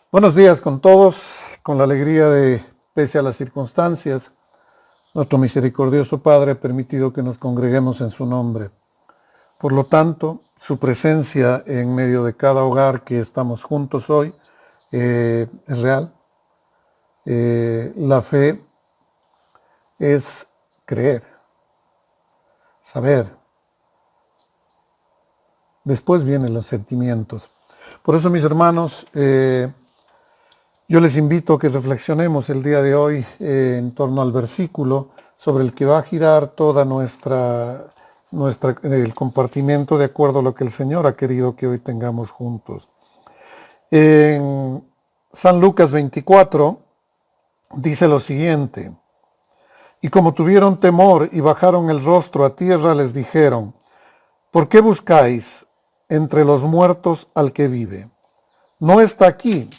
Buenos días con todos, con la alegría de, pese a las circunstancias, nuestro misericordioso Padre ha permitido que nos congreguemos en su nombre. Por lo tanto, su presencia en medio de cada hogar que estamos juntos hoy es real. La fe es creer, saber. Después vienen los sentimientos. Por eso, mis hermanos, yo les invito a que reflexionemos el día de hoy en torno al versículo sobre el que va a girar toda el compartimiento de acuerdo a lo que el Señor ha querido que hoy tengamos juntos. En San Lucas 24 dice lo siguiente: y como tuvieron temor y bajaron el rostro a tierra, les dijeron: ¿por qué buscáis entre los muertos al que vive? No está aquí,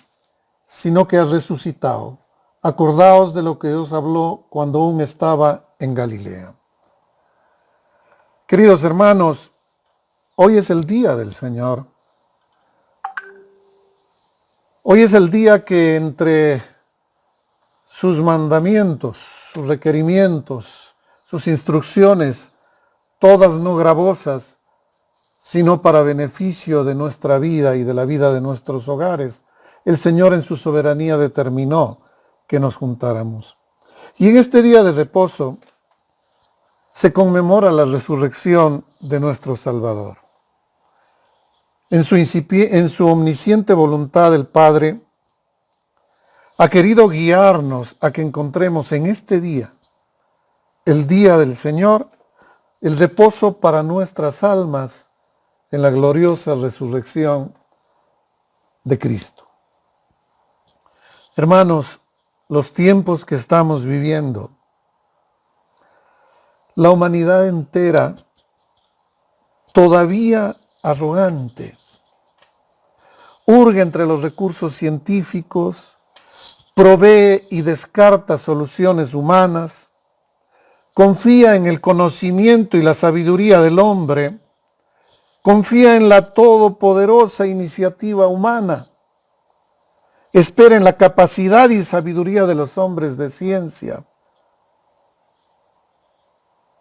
sino que ha resucitado. Acordaos de lo que os habló cuando aún estaba en Galilea. Queridos hermanos, hoy es el día del Señor. Hoy es el día que entre sus mandamientos, sus requerimientos, sus instrucciones, todas no gravosas, sino para beneficio de nuestra vida y de la vida de nuestros hogares, el Señor en su soberanía determinó que nos juntáramos. Y en este día de reposo se conmemora la resurrección de nuestro Salvador. En su omnisciente voluntad, el Padre ha querido guiarnos a que encontremos en este día, el día del Señor, el reposo para nuestras almas en la gloriosa resurrección de Cristo. Hermanos, los tiempos que estamos viviendo, la humanidad entera, todavía arrogante, hurga entre los recursos científicos, provee y descarta soluciones humanas, confía en el conocimiento y la sabiduría del hombre, confía en la todopoderosa iniciativa humana, espera en la capacidad y sabiduría de los hombres de ciencia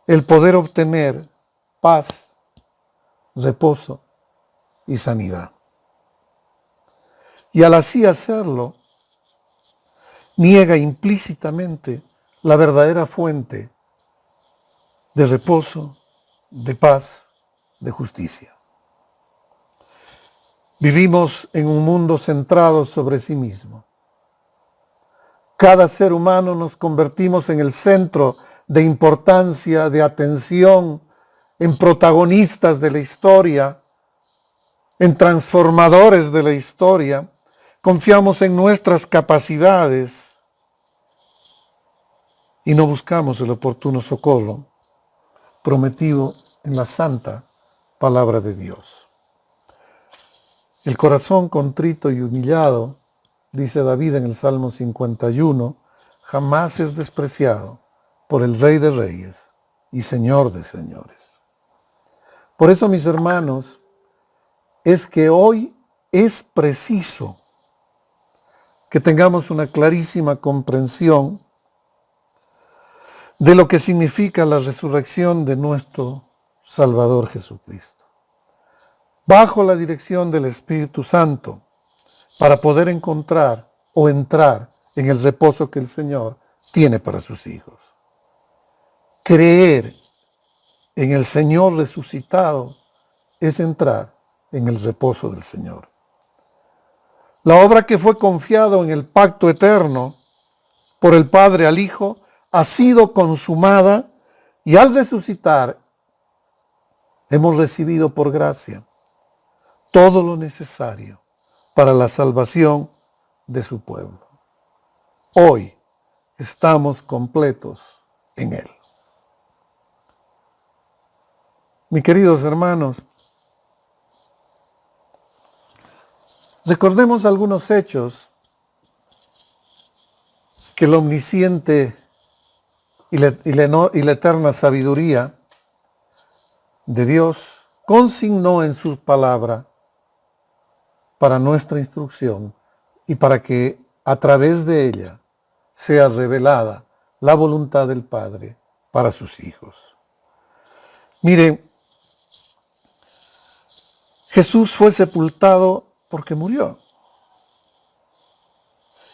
el poder obtener paz, reposo y sanidad. Y al así hacerlo, niega implícitamente la verdadera fuente de reposo, de paz, de justicia. Vivimos en un mundo centrado sobre sí mismo. Cada ser humano nos convertimos en el centro de importancia, de atención, en protagonistas de la historia, en transformadores de la historia. Confiamos en nuestras capacidades y no buscamos el oportuno socorro prometido en la santa palabra de Dios. El corazón contrito y humillado, dice David en el Salmo 51, jamás es despreciado por el Rey de Reyes y Señor de Señores. Por eso, mis hermanos, es que hoy es preciso que tengamos una clarísima comprensión de lo que significa la resurrección de nuestro Salvador Jesucristo, bajo la dirección del Espíritu Santo, para poder encontrar o entrar en el reposo que el Señor tiene para sus hijos. Creer en el Señor resucitado es entrar en el reposo del Señor. La obra que fue confiada en el pacto eterno por el Padre al Hijo ha sido consumada y al resucitar hemos recibido por gracia todo lo necesario para la salvación de su pueblo. Hoy estamos completos en Él. Mis queridos hermanos, recordemos algunos hechos que el omnisciente y la eterna sabiduría de Dios consignó en su palabra para nuestra instrucción y para que a través de ella sea revelada la voluntad del Padre para sus hijos. Miren, Jesús fue sepultado porque murió.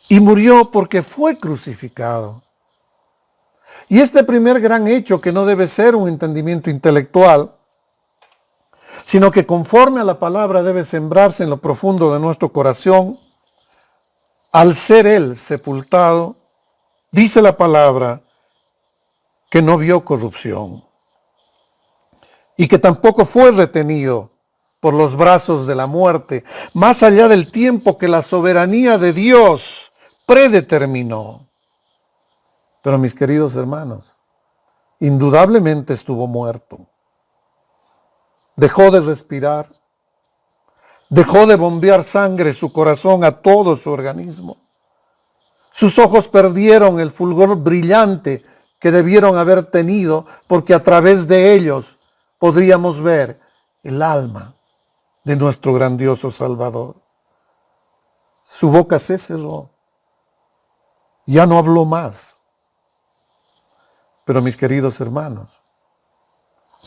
Y murió porque fue crucificado. Y este primer gran hecho, que no debe ser un entendimiento intelectual, sino que conforme a la palabra debe sembrarse en lo profundo de nuestro corazón, al ser él sepultado, dice la palabra que no vio corrupción y que tampoco fue retenido por los brazos de la muerte, más allá del tiempo que la soberanía de Dios predeterminó. Pero mis queridos hermanos, indudablemente estuvo muerto. Dejó de respirar, dejó de bombear sangre su corazón a todo su organismo. Sus ojos perdieron el fulgor brillante que debieron haber tenido, porque a través de ellos podríamos ver el alma de nuestro grandioso Salvador. Su boca se cerró, ya no habló más. Pero mis queridos hermanos,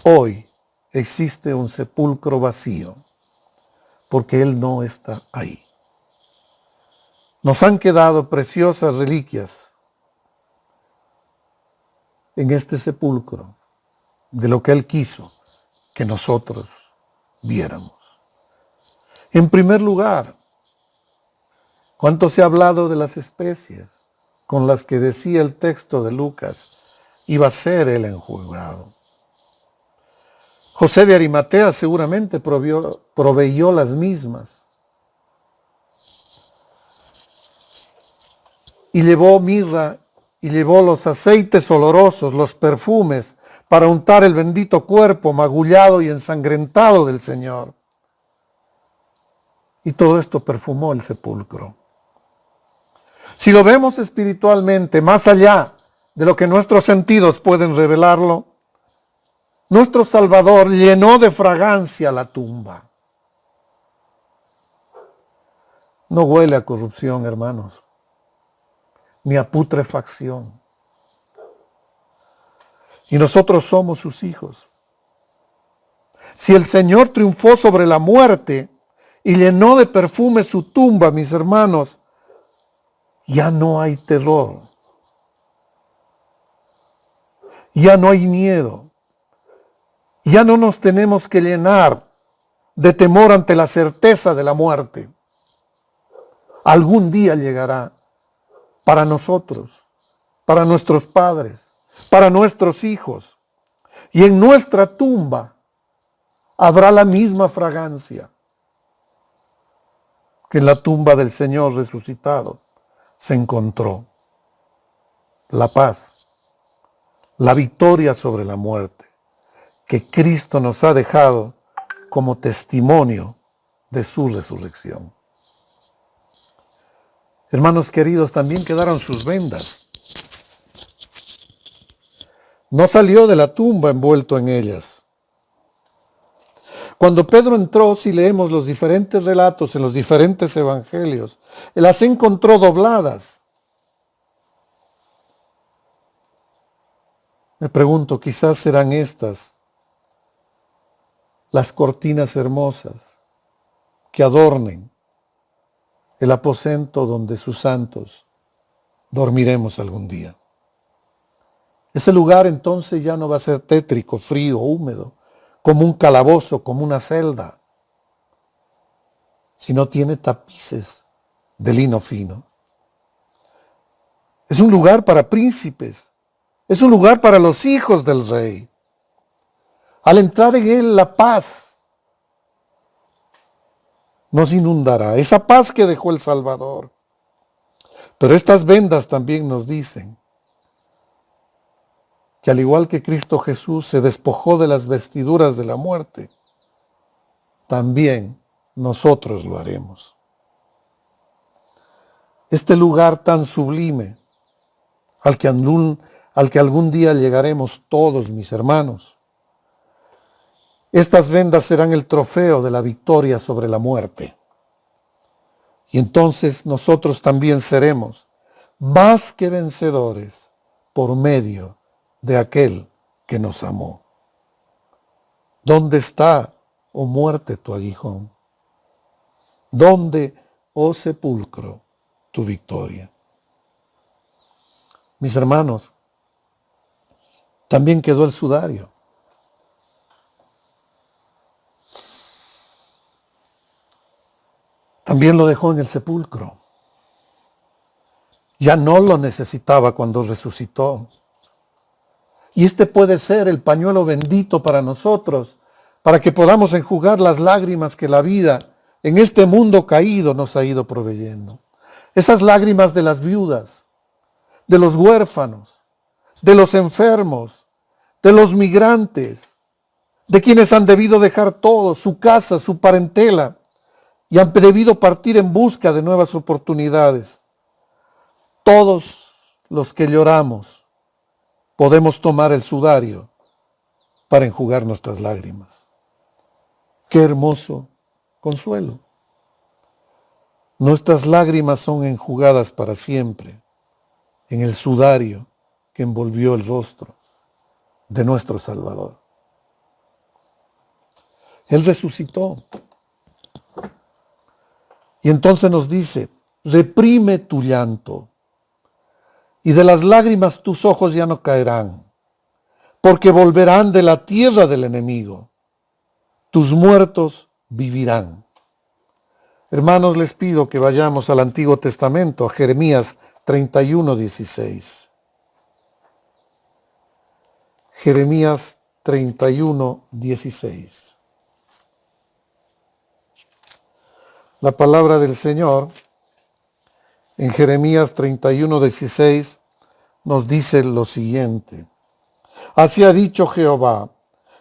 hoy existe un sepulcro vacío, porque Él no está ahí. Nos han quedado preciosas reliquias en este sepulcro de lo que Él quiso que nosotros viéramos. En primer lugar, ¿cuánto se ha hablado de las especias con las que decía el texto de Lucas iba a ser Él enjugado? José de Arimatea seguramente proveyó las mismas. Y llevó mirra y llevó los aceites olorosos, los perfumes, para untar el bendito cuerpo magullado y ensangrentado del Señor. Y todo esto perfumó el sepulcro. Si lo vemos espiritualmente, más allá de lo que nuestros sentidos pueden revelarlo, nuestro Salvador llenó de fragancia la tumba. No huele a corrupción, hermanos, ni a putrefacción. Y nosotros somos sus hijos. Si el Señor triunfó sobre la muerte y llenó de perfume su tumba, mis hermanos, ya no hay terror. Ya no hay miedo. Ya no nos tenemos que llenar de temor ante la certeza de la muerte. Algún día llegará para nosotros, para nuestros padres, para nuestros hijos. Y en nuestra tumba habrá la misma fragancia que en la tumba del Señor resucitado se encontró. La paz, la victoria sobre la muerte, que Cristo nos ha dejado como testimonio de su resurrección. Hermanos queridos, también quedaron sus vendas. No salió de la tumba envuelto en ellas. Cuando Pedro entró, si leemos los diferentes relatos en los diferentes evangelios, él las encontró dobladas. Me pregunto, quizás serán estas las cortinas hermosas que adornen el aposento donde sus santos dormiremos algún día. Ese lugar entonces ya no va a ser tétrico, frío, húmedo, como un calabozo, como una celda, sino tiene tapices de lino fino. Es un lugar para príncipes, es un lugar para los hijos del rey. Al entrar en él, la paz nos inundará, esa paz que dejó el Salvador. Pero estas vendas también nos dicen que al igual que Cristo Jesús se despojó de las vestiduras de la muerte, también nosotros lo haremos. Este lugar tan sublime al que algún día llegaremos todos, mis hermanos. Estas vendas serán el trofeo de la victoria sobre la muerte. Y entonces nosotros también seremos más que vencedores por medio de aquel que nos amó. ¿Dónde está, oh muerte, tu aguijón? ¿Dónde, oh sepulcro, tu victoria? Mis hermanos, también quedó el sudario. También lo dejó en el sepulcro. Ya no lo necesitaba cuando resucitó. Y este puede ser el pañuelo bendito para nosotros, para que podamos enjugar las lágrimas que la vida en este mundo caído nos ha ido proveyendo. Esas lágrimas de las viudas, de los huérfanos, de los enfermos, de los migrantes, de quienes han debido dejar todo, su casa, su parentela, y han debido partir en busca de nuevas oportunidades. Todos los que lloramos podemos tomar el sudario para enjugar nuestras lágrimas. Qué hermoso consuelo. Nuestras lágrimas son enjugadas para siempre en el sudario que envolvió el rostro de nuestro Salvador. Él resucitó. Y entonces nos dice, reprime tu llanto, y de las lágrimas tus ojos ya no caerán, porque volverán de la tierra del enemigo. Tus muertos vivirán. Hermanos, les pido que vayamos al Antiguo Testamento, a Jeremías 31:16. Jeremías 31:16. La palabra del Señor en Jeremías 31:16 nos dice lo siguiente. Así ha dicho Jehová,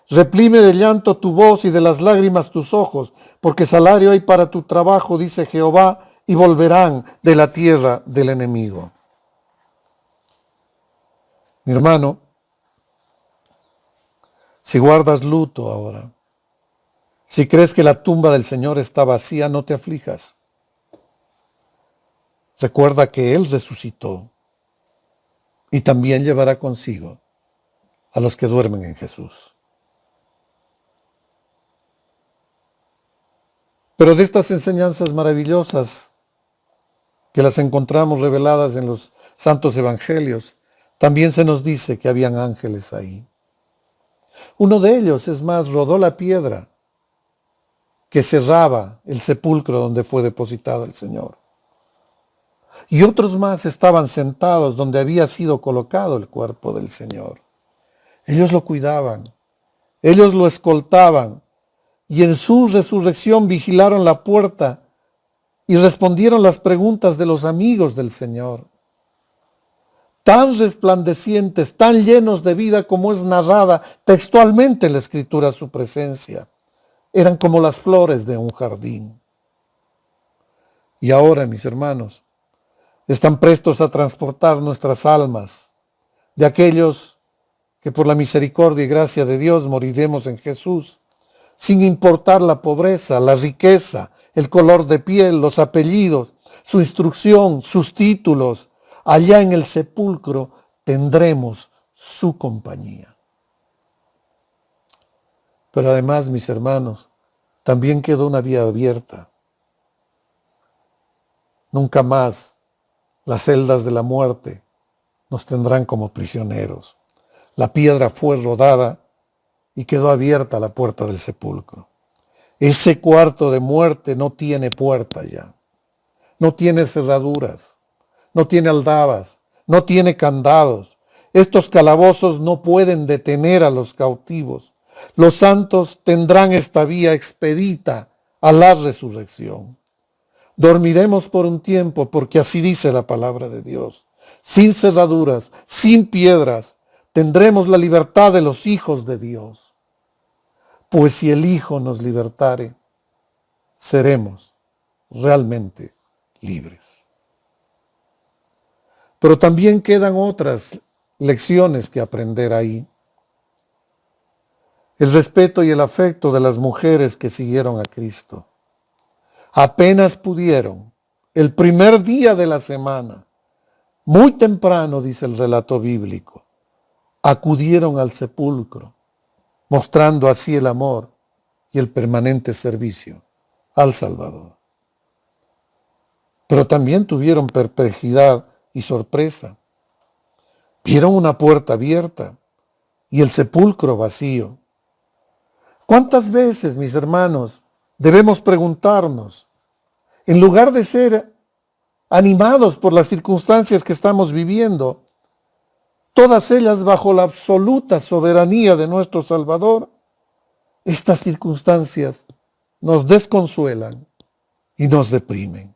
reprime de llanto tu voz y de las lágrimas tus ojos, porque salario hay para tu trabajo, dice Jehová, y volverán de la tierra del enemigo. Mi hermano, si guardas luto ahora, si crees que la tumba del Señor está vacía, no te aflijas. Recuerda que Él resucitó y también llevará consigo a los que duermen en Jesús. Pero de estas enseñanzas maravillosas que las encontramos reveladas en los santos evangelios, también se nos dice que habían ángeles ahí. Uno de ellos, es más, rodó la piedra que cerraba el sepulcro donde fue depositado el Señor. Y otros más estaban sentados donde había sido colocado el cuerpo del Señor. Ellos lo cuidaban, ellos lo escoltaban, y en su resurrección vigilaron la puerta y respondieron las preguntas de los amigos del Señor. Tan resplandecientes, tan llenos de vida como es narrada textualmente en la Escritura su presencia. Eran como las flores de un jardín. Y ahora, mis hermanos, están prestos a transportar nuestras almas de aquellos que por la misericordia y gracia de Dios moriremos en Jesús, sin importar la pobreza, la riqueza, el color de piel, los apellidos, su instrucción, sus títulos. Allá en el sepulcro tendremos su compañía. Pero además, mis hermanos, también quedó una vía abierta. Nunca más las celdas de la muerte nos tendrán como prisioneros. La piedra fue rodada y quedó abierta la puerta del sepulcro. Ese cuarto de muerte no tiene puerta ya. No tiene cerraduras, no tiene aldabas, no tiene candados. Estos calabozos no pueden detener a los cautivos. Los santos tendrán esta vía expedita a la resurrección. Dormiremos por un tiempo, porque así dice la palabra de Dios. Sin cerraduras, sin piedras, tendremos la libertad de los hijos de Dios. Pues si el Hijo nos libertare, seremos realmente libres. Pero también quedan otras lecciones que aprender ahí. El respeto y el afecto de las mujeres que siguieron a Cristo. Apenas pudieron, el primer día de la semana, muy temprano, dice el relato bíblico, acudieron al sepulcro, mostrando así el amor y el permanente servicio al Salvador. Pero también tuvieron perplejidad y sorpresa. Vieron una puerta abierta y el sepulcro vacío. ¿Cuántas veces, mis hermanos, debemos preguntarnos, en lugar de ser animados por las circunstancias que estamos viviendo, todas ellas bajo la absoluta soberanía de nuestro Salvador, estas circunstancias nos desconsuelan y nos deprimen?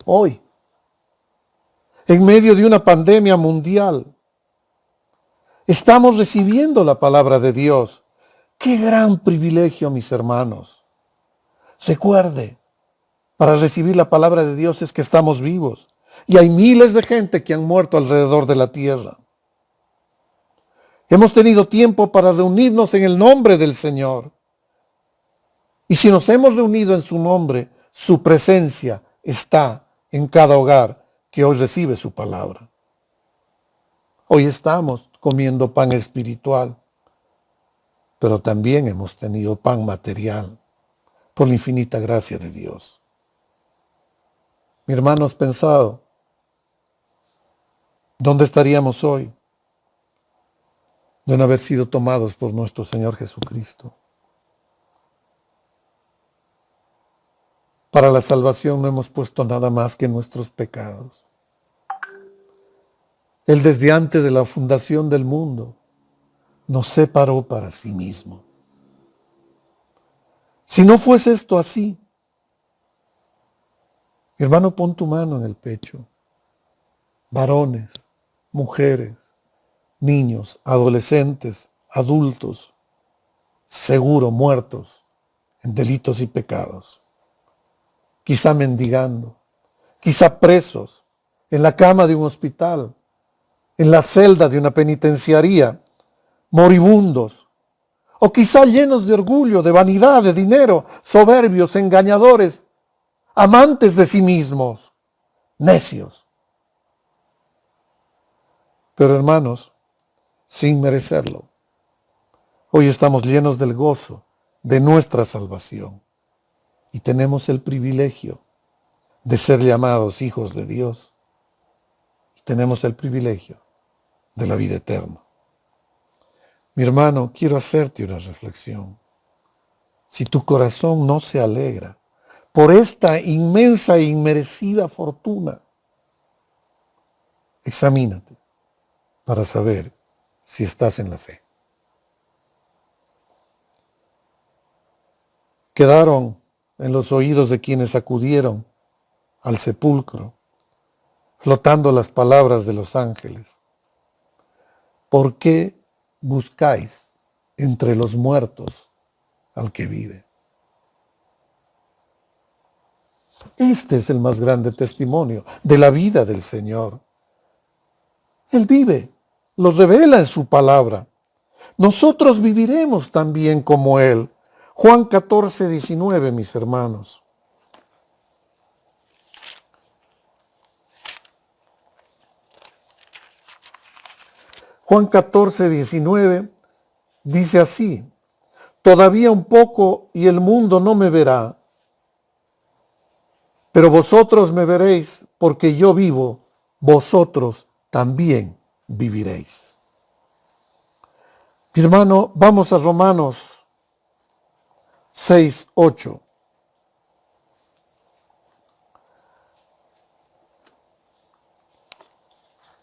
Hoy, en medio de una pandemia mundial, estamos recibiendo la palabra de Dios. ¡Qué gran privilegio, mis hermanos! Recuerde, para recibir la palabra de Dios es que estamos vivos y hay miles de gente que han muerto alrededor de la tierra. Hemos tenido tiempo para reunirnos en el nombre del Señor. Y si nos hemos reunido en su nombre, su presencia está en cada hogar que hoy recibe su palabra. Hoy estamos comiendo pan espiritual, pero también hemos tenido pan material por la infinita gracia de Dios. Mi hermano, ¿has pensado dónde estaríamos hoy de no haber sido tomados por nuestro Señor Jesucristo? Para la salvación no hemos puesto nada más que nuestros pecados. Él desde antes de la fundación del mundo nos separó para sí mismo. Si no fuese esto así, mi hermano, pon tu mano en el pecho. Varones, mujeres, niños, adolescentes, adultos, seguro muertos en delitos y pecados. Quizá mendigando, quizá presos, en la cama de un hospital, en la celda de una penitenciaría, moribundos, o quizá llenos de orgullo, de vanidad, de dinero, soberbios, engañadores, amantes de sí mismos, necios. Pero hermanos, sin merecerlo, hoy estamos llenos del gozo de nuestra salvación y tenemos el privilegio de ser llamados hijos de Dios y tenemos el privilegio de la vida eterna. Mi hermano, quiero hacerte una reflexión. Si tu corazón no se alegra por esta inmensa e inmerecida fortuna, examínate para saber si estás en la fe. Quedaron en los oídos de quienes acudieron al sepulcro, flotando las palabras de los ángeles. ¿Por qué buscáis entre los muertos al que vive? Este es el más grande testimonio de la vida del Señor. Él vive, lo revela en su palabra. Nosotros viviremos también como Él. Juan 14, 19, mis hermanos. Juan 14, 19 dice así: todavía un poco y el mundo no me verá, pero vosotros me veréis, porque yo vivo, vosotros también viviréis. Mi hermano, vamos a Romanos 6, 8.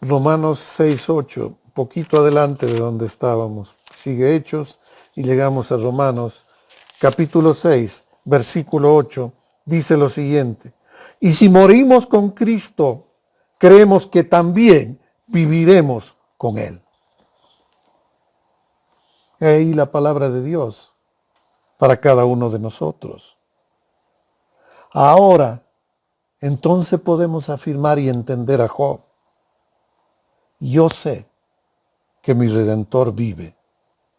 Romanos 6, 8, poquito adelante de donde estábamos. Sigue Hechos y llegamos a Romanos capítulo 6, versículo 8. Dice lo siguiente: y si morimos con Cristo, creemos que también viviremos con Él. Ahí la palabra de Dios para cada uno de nosotros. Ahora, entonces podemos afirmar y entender a Job. Yo sé que mi Redentor vive,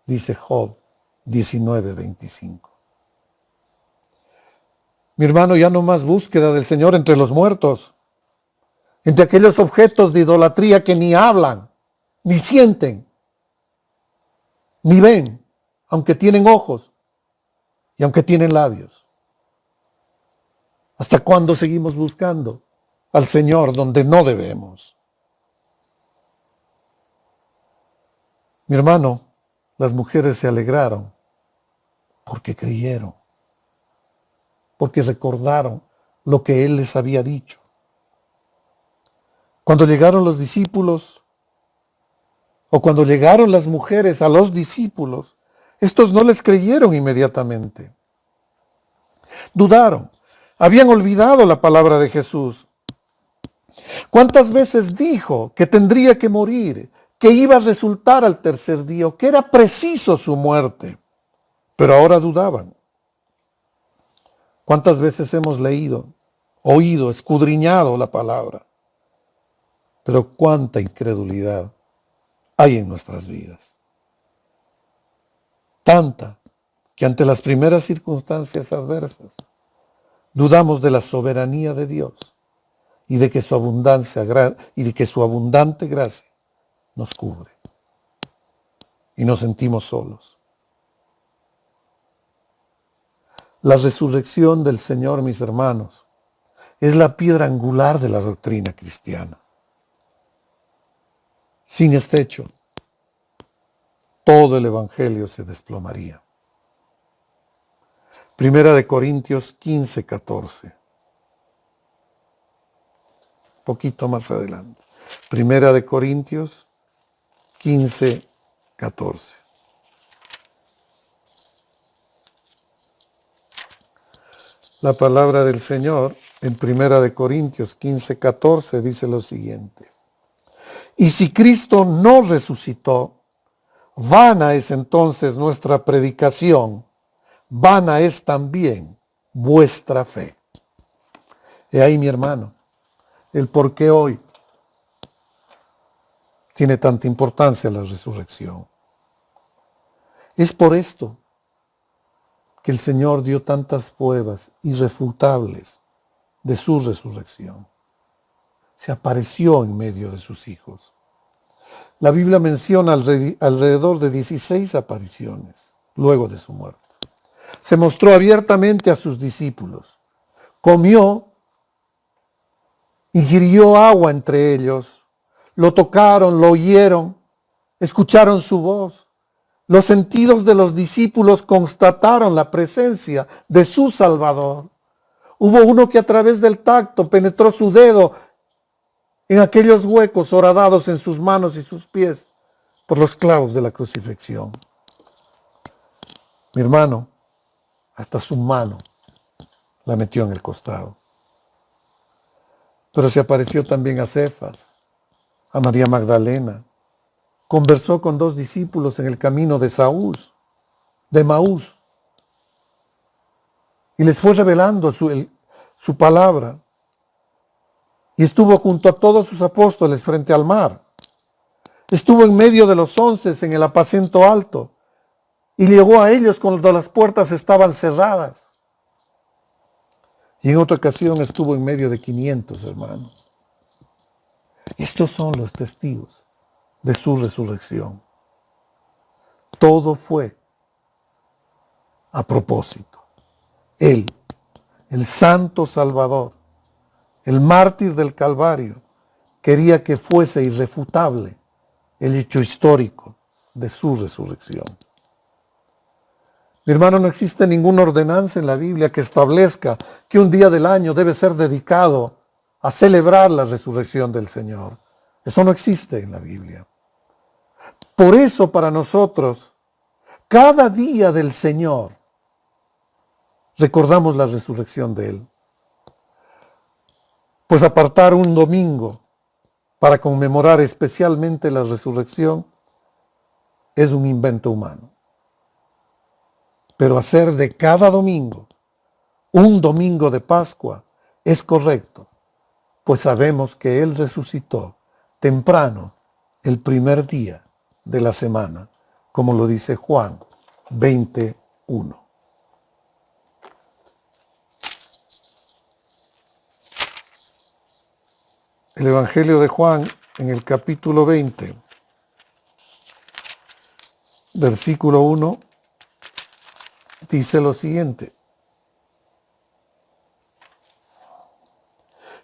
dice Job 19:25. Mi hermano, ya no más búsqueda del Señor entre los muertos, entre aquellos objetos de idolatría que ni hablan, ni sienten, ni ven, aunque tienen ojos y aunque tienen labios. ¿Hasta cuándo seguimos buscando al Señor donde no debemos? Mi hermano, las mujeres se alegraron porque creyeron, porque recordaron lo que Él les había dicho. Cuando llegaron los discípulos, o cuando llegaron las mujeres a los discípulos, estos no les creyeron inmediatamente. Dudaron, habían olvidado la palabra de Jesús. ¿Cuántas veces dijo que tendría que morir, que iba a resultar al tercer día, que era preciso su muerte? Pero ahora dudaban. ¿Cuántas veces hemos leído, oído, escudriñado la palabra? Pero cuánta incredulidad hay en nuestras vidas. Tanta que ante las primeras circunstancias adversas dudamos de la soberanía de Dios y de que su abundante gracia nos cubre y nos sentimos solos. La resurrección del Señor, mis hermanos, es la piedra angular de la doctrina cristiana. Sin este hecho, todo el Evangelio se desplomaría. Primera de Corintios 15, 14. Poquito más adelante. Primera de Corintios 15, 14. La palabra del Señor en Primera de Corintios 15, 14 dice lo siguiente. Y si Cristo no resucitó, vana es entonces nuestra predicación, vana es también vuestra fe. He ahí, mi hermano, el por qué hoy tiene tanta importancia la resurrección. Es por esto que el Señor dio tantas pruebas irrefutables de su resurrección. Se apareció en medio de sus hijos. La Biblia menciona alrededor de 16 apariciones luego de su muerte. Se mostró abiertamente a sus discípulos. Comió, ingirió agua entre ellos. Lo tocaron, lo oyeron, escucharon su voz. Los sentidos de los discípulos constataron la presencia de su Salvador. Hubo uno que a través del tacto penetró su dedo en aquellos huecos horadados en sus manos y sus pies por los clavos de la crucifixión. Mi hermano, hasta su mano la metió en el costado. Pero se apareció también a Cefas, a María Magdalena. Conversó con 2 discípulos en el camino de Maús, y les fue revelando su palabra. Y estuvo junto a todos sus apóstoles frente al mar. Estuvo en medio de los 11 en el aposento alto, y llegó a ellos cuando las puertas estaban cerradas. Y en otra ocasión estuvo en medio de 500 hermanos. Estos son los testigos de su resurrección. Todo fue a propósito. Él, el Santo Salvador, el mártir del Calvario, quería que fuese irrefutable el hecho histórico de su resurrección. Mi hermano, no existe ninguna ordenanza en la Biblia que establezca que un día del año debe ser dedicado a celebrar la resurrección del Señor. Eso no existe en la Biblia. Por eso para nosotros, cada día del Señor, recordamos la resurrección de Él. Pues apartar un domingo para conmemorar especialmente la resurrección es un invento humano. Pero hacer de cada domingo un domingo de Pascua es correcto, pues sabemos que Él resucitó temprano el primer día de la semana, como lo dice Juan 21. El Evangelio de Juan, en el capítulo 20, versículo 1, dice lo siguiente.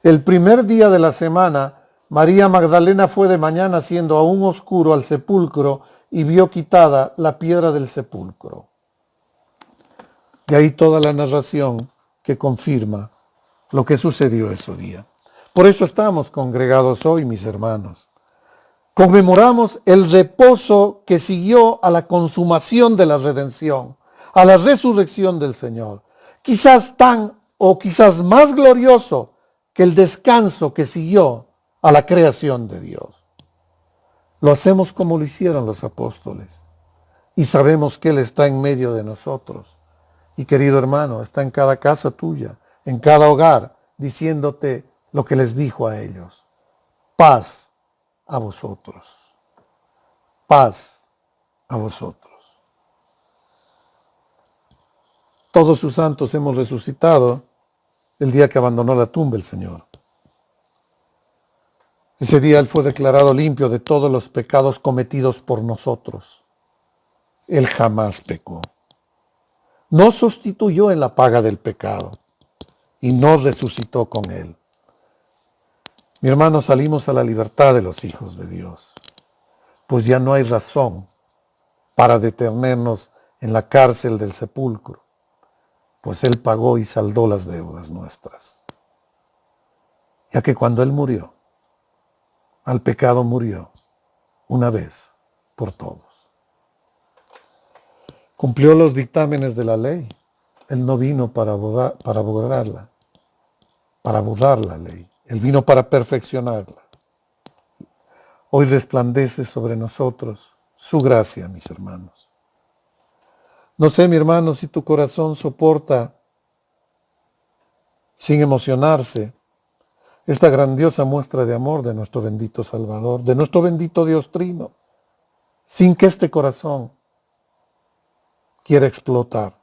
El primer día de la semana, María Magdalena fue de mañana, siendo aún oscuro, al sepulcro y vio quitada la piedra del sepulcro. De ahí toda la narración que confirma lo que sucedió ese día. Por eso estamos congregados hoy, mis hermanos. Conmemoramos el reposo que siguió a la consumación de la redención, a la resurrección del Señor. Quizás tan o quizás más glorioso que el descanso que siguió a la creación de Dios. Lo hacemos como lo hicieron los apóstoles y sabemos que Él está en medio de nosotros. Y querido hermano, está en cada casa tuya, en cada hogar, diciéndote lo que les dijo a ellos. Paz a vosotros. Paz a vosotros. Todos sus santos hemos resucitado el día que abandonó la tumba el Señor. Ese día Él fue declarado limpio de todos los pecados cometidos por nosotros. Él jamás pecó. No sustituyó en la paga del pecado y no resucitó con Él. Mi hermano, salimos a la libertad de los hijos de Dios, pues ya no hay razón para detenernos en la cárcel del sepulcro, pues Él pagó y saldó las deudas nuestras. Ya que cuando Él murió, al pecado murió una vez por todos. Cumplió los dictámenes de la ley. Él no vino para borrar la ley. Él vino para perfeccionarla. Hoy resplandece sobre nosotros su gracia, mis hermanos. No sé, mi hermano, si tu corazón soporta sin emocionarse esta grandiosa muestra de amor de nuestro bendito Salvador, de nuestro bendito Dios Trino, sin que este corazón quiera explotar.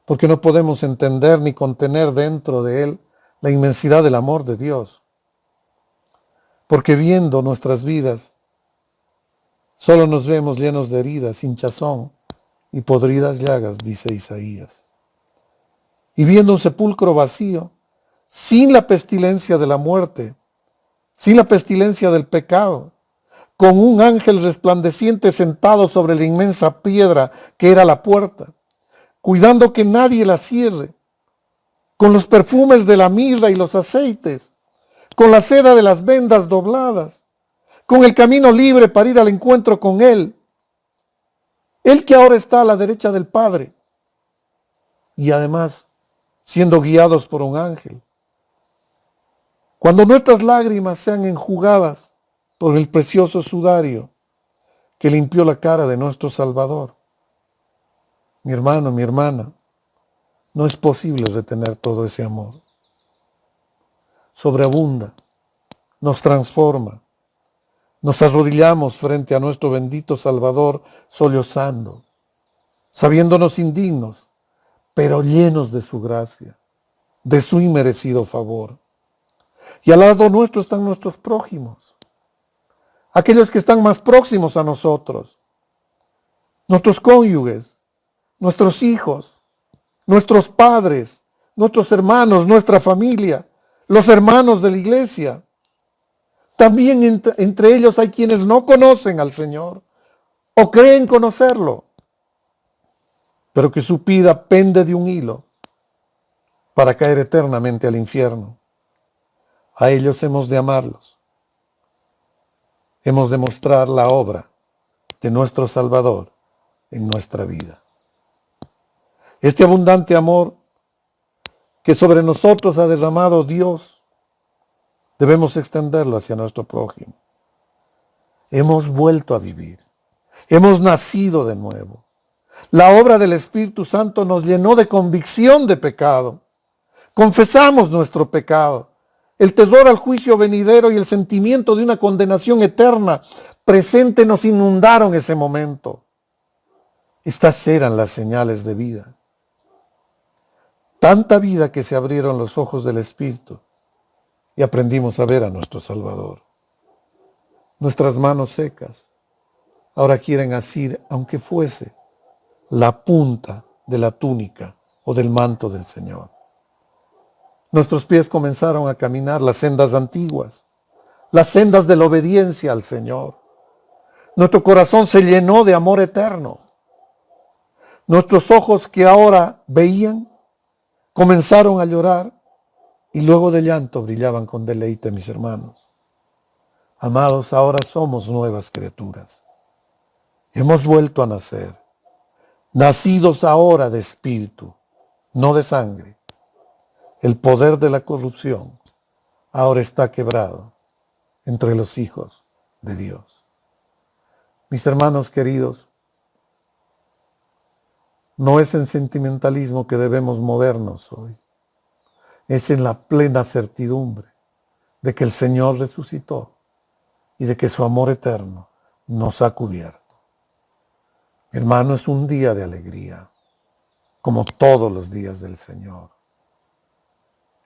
Porque no podemos entender ni contener dentro de Él la inmensidad del amor de Dios. Porque viendo nuestras vidas, solo nos vemos llenos de heridas, hinchazón y podridas llagas, dice Isaías. Y viendo un sepulcro vacío, sin la pestilencia de la muerte, sin la pestilencia del pecado, con un ángel resplandeciente sentado sobre la inmensa piedra que era la puerta, cuidando que nadie la cierre, con los perfumes de la mirra y los aceites, con la seda de las vendas dobladas, con el camino libre para ir al encuentro con Él. Él que ahora está a la derecha del Padre, y además siendo guiados por un ángel. Cuando nuestras lágrimas sean enjugadas por el precioso sudario que limpió la cara de nuestro Salvador. Mi hermano, mi hermana, no es posible retener todo ese amor. Sobreabunda, nos transforma. Nos arrodillamos frente a nuestro bendito Salvador sollozando, sabiéndonos indignos, pero llenos de su gracia, de su inmerecido favor. Y al lado nuestro están nuestros prójimos, aquellos que están más próximos a nosotros, nuestros cónyuges, nuestros hijos, nuestros padres, nuestros hermanos, nuestra familia, los hermanos de la iglesia. También entre ellos hay quienes no conocen al Señor o creen conocerlo, pero que su vida pende de un hilo para caer eternamente al infierno. A ellos hemos de amarlos. Hemos de mostrar la obra de nuestro Salvador en nuestra vida. Este abundante amor que sobre nosotros ha derramado Dios, debemos extenderlo hacia nuestro prójimo. Hemos vuelto a vivir. Hemos nacido de nuevo. La obra del Espíritu Santo nos llenó de convicción de pecado. Confesamos nuestro pecado. El terror al juicio venidero y el sentimiento de una condenación eterna presente nos inundaron ese momento. Estas eran las señales de vida. Tanta vida que se abrieron los ojos del Espíritu y aprendimos a ver a nuestro Salvador. Nuestras manos secas ahora quieren asir, aunque fuese la punta de la túnica o del manto del Señor. Nuestros pies comenzaron a caminar las sendas antiguas, las sendas de la obediencia al Señor. Nuestro corazón se llenó de amor eterno. Nuestros ojos que ahora veían comenzaron a llorar y luego de llanto brillaban con deleite, mis hermanos. Amados, ahora somos nuevas criaturas. Hemos vuelto a nacer, nacidos ahora de espíritu, no de sangre. El poder de la corrupción ahora está quebrado entre los hijos de Dios. Mis hermanos queridos, no es en sentimentalismo que debemos movernos hoy. Es en la plena certidumbre de que el Señor resucitó y de que su amor eterno nos ha cubierto. Mi hermano, es un día de alegría, como todos los días del Señor.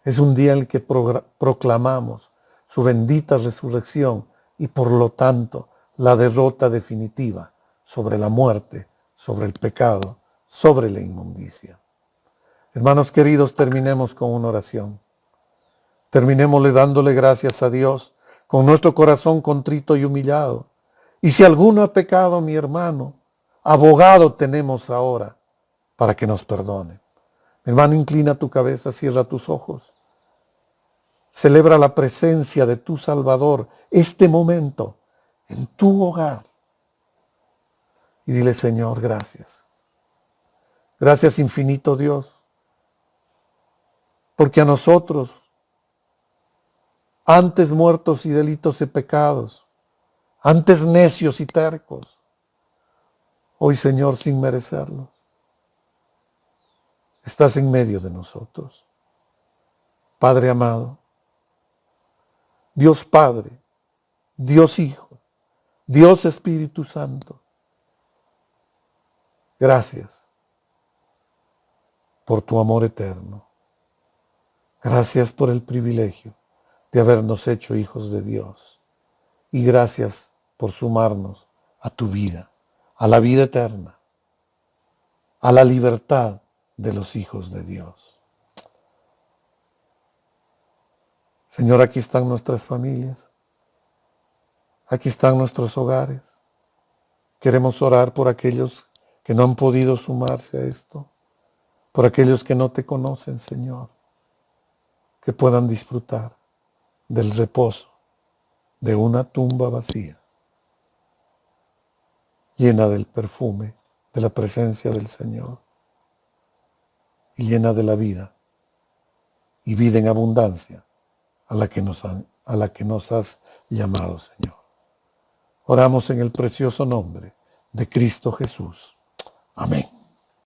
Es un día en el que proclamamos su bendita resurrección y por lo tanto la derrota definitiva sobre la muerte, sobre el pecado, sobre la inmundicia. Hermanos queridos, terminemos con una oración. Terminémosle dándole gracias a Dios con nuestro corazón contrito y humillado. Y si alguno ha pecado, mi hermano, abogado tenemos ahora para que nos perdone. Mi hermano, inclina tu cabeza, cierra tus ojos. Celebra la presencia de tu Salvador este momento en tu hogar. Y dile, Señor, gracias. Gracias infinito Dios, porque a nosotros, antes muertos y delitos y pecados, antes necios y tercos, hoy Señor, sin merecerlos, estás en medio de nosotros. Padre amado, Dios Padre, Dios Hijo, Dios Espíritu Santo, gracias por tu amor eterno. Gracias por el privilegio de habernos hecho hijos de Dios. Y gracias por sumarnos a tu vida, a la vida eterna, a la libertad de los hijos de Dios. Señor, aquí están nuestras familias. Aquí están nuestros hogares. Queremos orar por aquellos que no han podido sumarse a esto, por aquellos que no te conocen, Señor, que puedan disfrutar del reposo de una tumba vacía, llena del perfume de la presencia del Señor y llena de la vida y vida en abundancia a la que nos has llamado, Señor. Oramos en el precioso nombre de Cristo Jesús. Amén.